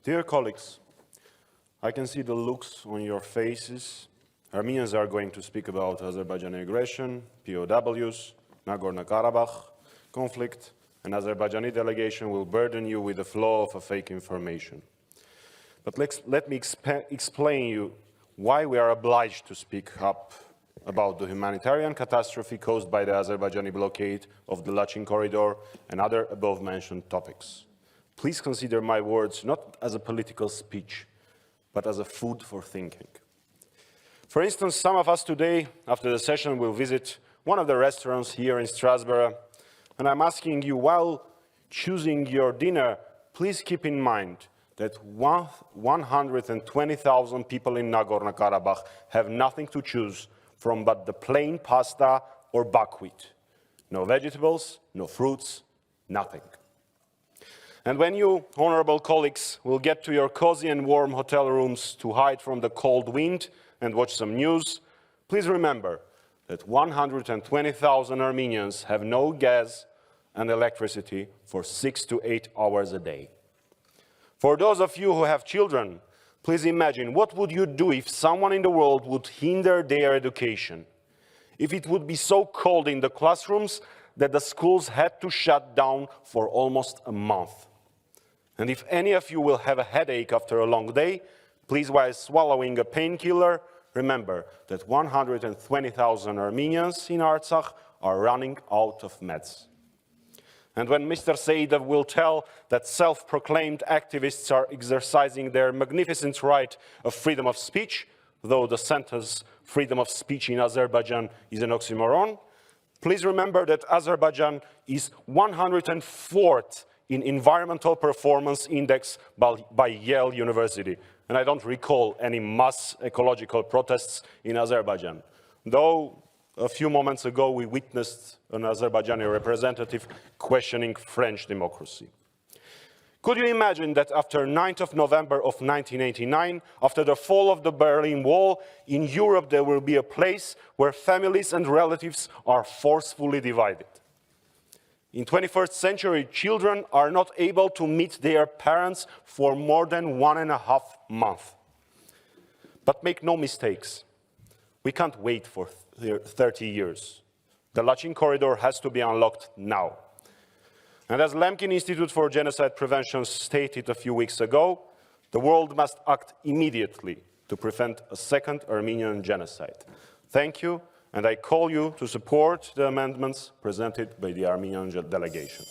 Dear colleagues, I can see the looks on your faces. Armenians are going to speak about Azerbaijani aggression, POWs, Nagorno-Karabakh conflict, and Azerbaijani delegation will burden you with the flow of fake information. But let me explain you why we are obliged to speak up about the humanitarian catastrophe caused by the Azerbaijani blockade of the Lachin corridor and other above-mentioned topics. Please consider my words not as a political speech, but as a food for thinking. For instance, some of us today, after the session, will visit one of the restaurants here in Strasbourg, and I'm asking you, while choosing your dinner, please keep in mind that 120,000 people in Nagorno-Karabakh have nothing to choose from but the plain pasta or buckwheat. No vegetables, no fruits, nothing. And when you, honorable colleagues, will get to your cozy and warm hotel rooms to hide from the cold wind and watch some news, please remember that 120,000 Armenians have no gas and electricity for 6 to 8 hours a day. For those of you who have children, please imagine, what would you do if someone in the world would hinder their education? If it would be so cold in the classrooms that the schools had to shut down for almost a month? And if any of you will have a headache after a long day, please, while swallowing a painkiller, remember that 120,000 Armenians in Artsakh are running out of meds. And when Mr. Saidov will tell that self-proclaimed activists are exercising their magnificent right of freedom of speech, though the sentence freedom of speech in Azerbaijan is an oxymoron, please remember that Azerbaijan is 104th in environmental performance index by Yale University. And I don't recall any mass ecological protests in Azerbaijan, though a few moments ago we witnessed an Azerbaijani representative questioning French democracy. Could you imagine that after 9th of November of 1989, after the fall of the Berlin Wall, in Europe there will be a place where families and relatives are forcefully divided? In 21st century, children are not able to meet their parents for more than 1.5 months. But make no mistakes, we can't wait for 30 years. The Lachin corridor has to be unlocked now. And as Lemkin Institute for Genocide Prevention stated a few weeks ago, the world must act immediately to prevent a second Armenian genocide. Thank you, and I call you to support the amendments presented by the Armenian delegation.